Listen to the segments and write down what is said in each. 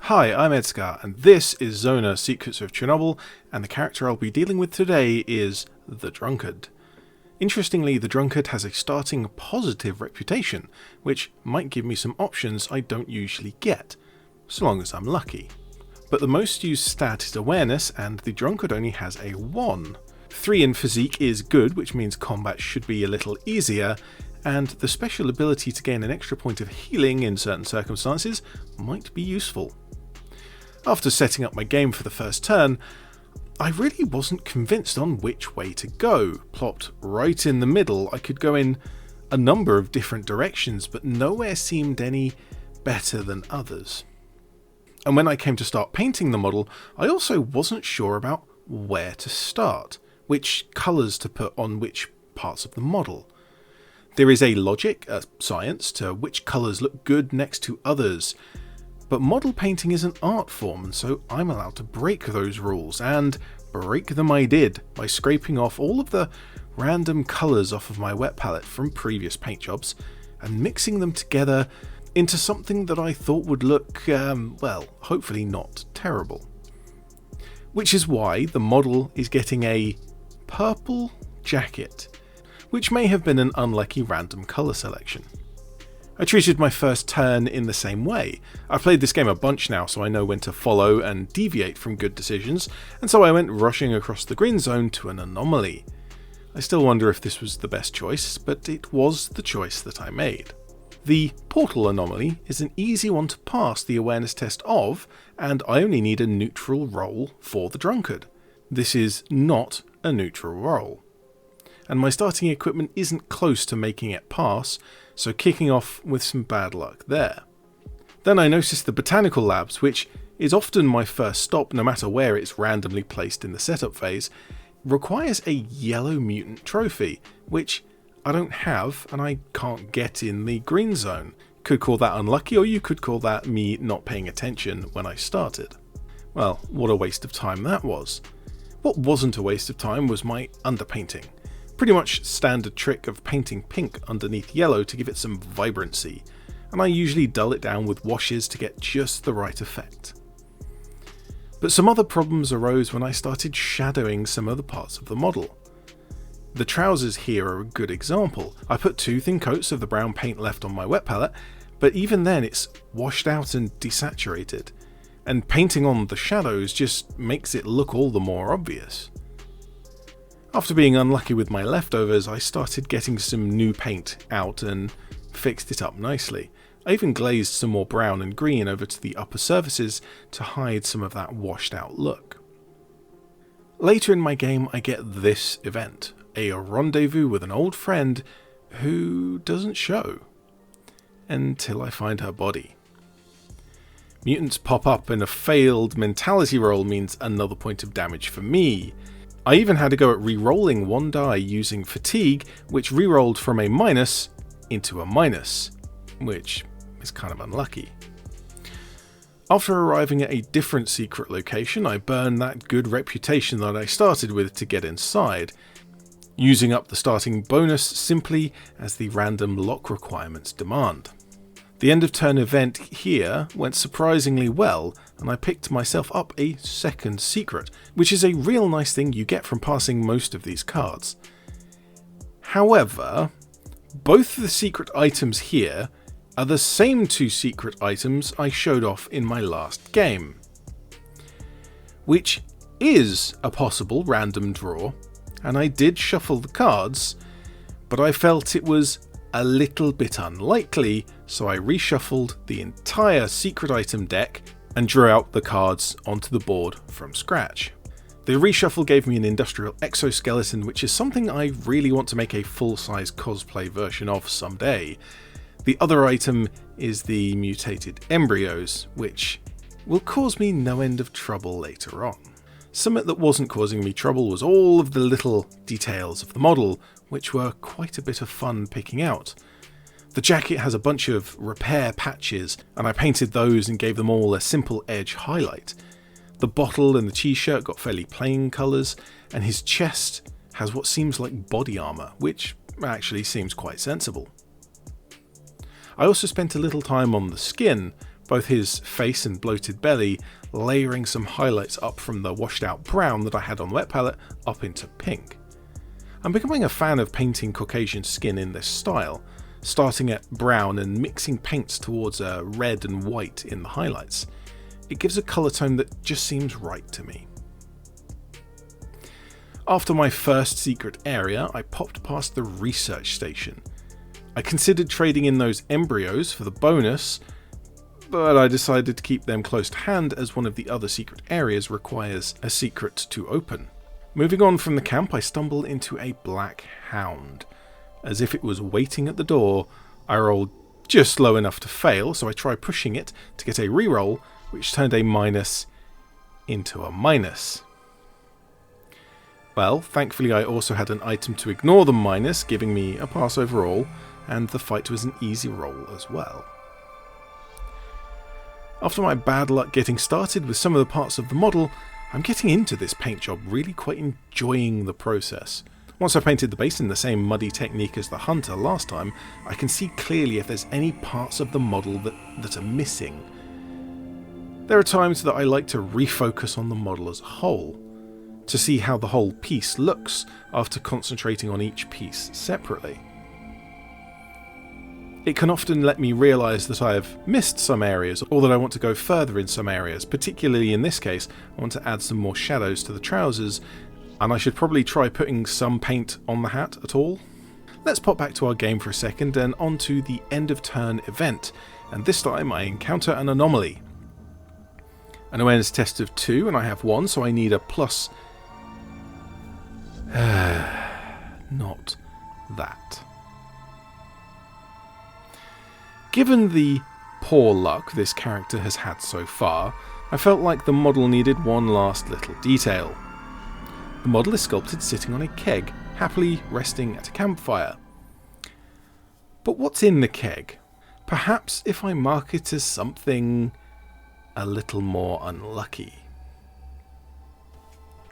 Hi, I'm ED-SKaR, and this is Zona Secrets of Chernobyl, and the character I'll be dealing with today is the Drunkard. Interestingly, the Drunkard has a starting positive reputation, which might give me some options I don't usually get, so long as I'm lucky. But the most used stat is awareness, and the Drunkard only has a 1. 3 in physique is good, which means combat should be a little easier, and the special ability to gain an extra point of healing in certain circumstances might be useful. After setting up my game for the first turn, I really wasn't convinced on which way to go. Plopped right in the middle, I could go in a number of different directions, but nowhere seemed any better than others. And when I came to start painting the model, I also wasn't sure about where to start, which colours to put on which parts of the model. There is a logic, a science, to which colours look good next to others, but model painting is an art form, and so I'm allowed to break those rules, and break them I did by scraping off all of the random colours off of my wet palette from previous paint jobs and mixing them together into something that I thought would look, well, hopefully not terrible. Which is why the model is getting a purple jacket, which may have been an unlucky random colour selection. I treated my first turn in the same way. I've played this game a bunch now, so I know when to follow and deviate from good decisions, and so I went rushing across the green zone to an Anomaly. I still wonder if this was the best choice, but it was the choice that I made. The Portal Anomaly is an easy one to pass the awareness test of, and I only need a neutral roll for the Drunkard. This is not a neutral roll, and my starting equipment isn't close to making it pass, so kicking off with some bad luck there. Then I noticed the Botanical Labs, which is often my first stop no matter where it's randomly placed in the setup phase, requires a yellow mutant trophy, which I don't have and I can't get in the green zone. Could call that unlucky, or you could call that me not paying attention when I started. Well, what a waste of time that was. What wasn't a waste of time was my underpainting. Pretty much standard trick of painting pink underneath yellow to give it some vibrancy, and I usually dull it down with washes to get just the right effect. But some other problems arose when I started shadowing some other parts of the model. The trousers here are a good example. I put 2 thin coats of the brown paint left on my wet palette, but even then it's washed out and desaturated, and painting on the shadows just makes it look all the more obvious. After being unlucky with my leftovers, I started getting some new paint out and fixed it up nicely. I even glazed some more brown and green over to the upper surfaces to hide some of that washed out look. Later in my game I get this event, a rendezvous with an old friend who doesn't show, until I find her body. Mutants pop up and a failed mentality roll means another point of damage for me. I even had to go at re-rolling 1 die using fatigue, which re-rolled from a minus into a minus, which is kind of unlucky. After arriving at a different secret location, I burned that good reputation that I started with to get inside, using up the starting bonus simply as the random lock requirements demand. The end of turn event here went surprisingly well, and I picked myself up a second secret, which is a real nice thing you get from passing most of these cards. However, both the secret items here are the same 2 secret items I showed off in my last game, which is a possible random draw, and I did shuffle the cards, but I felt it was a little bit unlikely, so I reshuffled the entire secret item deck and drew out the cards onto the board from scratch. The reshuffle gave me an industrial exoskeleton, which is something I really want to make a full-size cosplay version of someday. The other item is the mutated embryos, which will cause me no end of trouble later on. Something that wasn't causing me trouble was all of the little details of the model, which were quite a bit of fun picking out. The jacket has a bunch of repair patches, and I painted those and gave them all a simple edge highlight. The bottle and the t-shirt got fairly plain colours, and his chest has what seems like body armour, which actually seems quite sensible. I also spent a little time on the skin, both his face and bloated belly layering some highlights up from the washed out brown that I had on the wet palette up into pink. I'm becoming a fan of painting Caucasian skin in this style, starting at brown and mixing paints towards a red and white in the highlights. It gives a colour tone that just seems right to me. After my first secret area, I popped past the research station. I considered trading in those embryos for the bonus, but I decided to keep them close to hand as one of the other secret areas requires a secret to open. Moving on from the camp, I stumbled into a black Hound. As if it was waiting at the door, I rolled just low enough to fail, so I tried pushing it to get a reroll, which turned a minus into a minus. Well, thankfully I also had an item to ignore the minus, giving me a pass overall, and the fight was an easy roll as well. After my bad luck getting started with some of the parts of the model, I'm getting into this paint job, really quite enjoying the process. Once I painted the base in the same muddy technique as the Hunter last time, I can see clearly if there's any parts of the model that are missing. There are times that I like to refocus on the model as a whole, to see how the whole piece looks after concentrating on each piece separately. It can often let me realise that I have missed some areas, or that I want to go further in some areas. Particularly in this case, I want to add some more shadows to the trousers, and I should probably try putting some paint on the hat at all. Let's pop back to our game for a second and on to the end of turn event, and this time I encounter an anomaly. An awareness test of 2 and I have 1, so I need a plus. Not that. Given the poor luck this character has had so far, I felt like the model needed one last little detail. The model is sculpted sitting on a keg, happily resting at a campfire. But what's in the keg? Perhaps if I mark it as something a little more unlucky.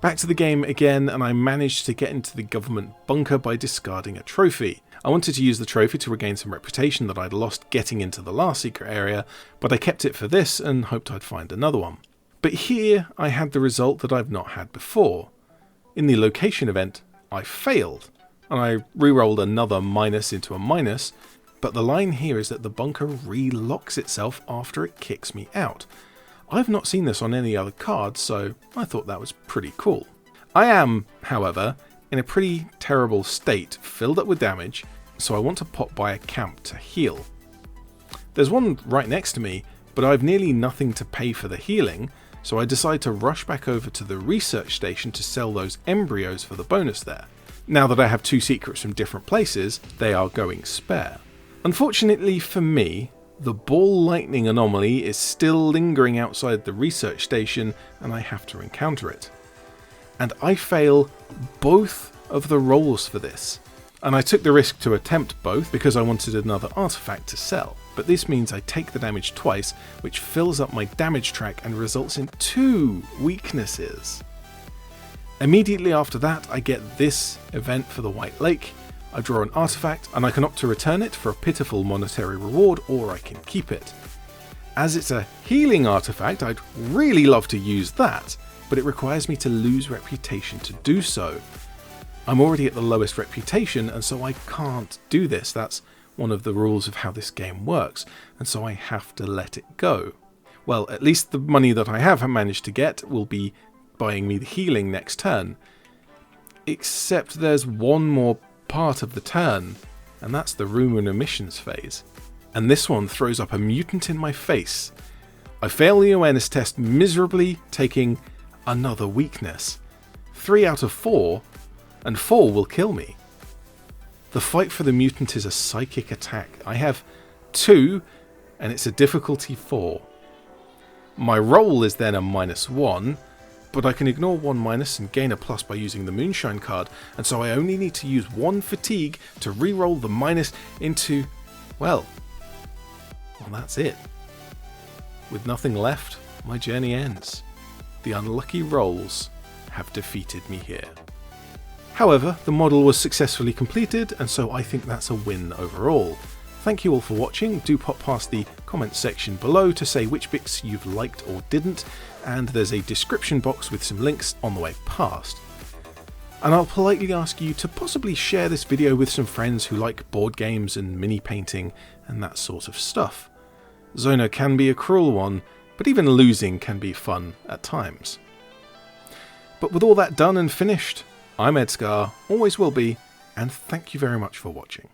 Back to the game again, and I managed to get into the government bunker by discarding a trophy. I wanted to use the trophy to regain some reputation that I'd lost getting into the last secret area, but I kept it for this and hoped I'd find another one. But here I had the result that I've not had before. In the location event, I failed, and I re-rolled another minus into a minus, but the line here is that the bunker re-locks itself after it kicks me out. I've not seen this on any other cards, so I thought that was pretty cool. I am, however, in a pretty terrible state, filled up with damage, so I want to pop by a camp to heal. There's one right next to me, but I've nearly nothing to pay for the healing, so I decide to rush back over to the research station to sell those embryos for the bonus there. Now that I have 2 secrets from different places, they are going spare. Unfortunately for me, the ball lightning anomaly is still lingering outside the research station and I have to encounter it. And I fail both of the rolls for this. And I took the risk to attempt both because I wanted another artifact to sell. But this means I take the damage twice, which fills up my damage track and results in 2 weaknesses. Immediately after that, I get this event for the White Lake. I draw an artifact and I can opt to return it for a pitiful monetary reward, or I can keep it. As it's a healing artifact, I'd really love to use that, but it requires me to lose reputation to do so. I'm already at the lowest reputation, and so I can't do this. That's one of the rules of how this game works, and so I have to let it go. Well, at least the money that I have managed to get will be buying me the healing next turn. Except there's one more part of the turn, and that's the rumour and emissions phase. And this one throws up a mutant in my face. I fail the awareness test miserably, taking another weakness. 3 out of 4, and 4 will kill me. The fight for the mutant is a psychic attack. I have 2, and it's a difficulty 4. My roll is then a -1, but I can ignore 1 minus and gain a plus by using the Moonshine card, and so I only need to use 1 fatigue to re-roll the minus into, well, that's it. With nothing left, my journey ends. The unlucky rolls have defeated me here. However, the model was successfully completed, and so I think that's a win overall. Thank you all for watching. Do pop past the comments section below to say which bits you've liked or didn't, and there's a description box with some links on the way past. And I'll politely ask you to possibly share this video with some friends who like board games and mini painting and that sort of stuff. Zona can be a cruel one, but even losing can be fun at times. But with all that done and finished, I'm ED-SKaR, always will be, and thank you very much for watching.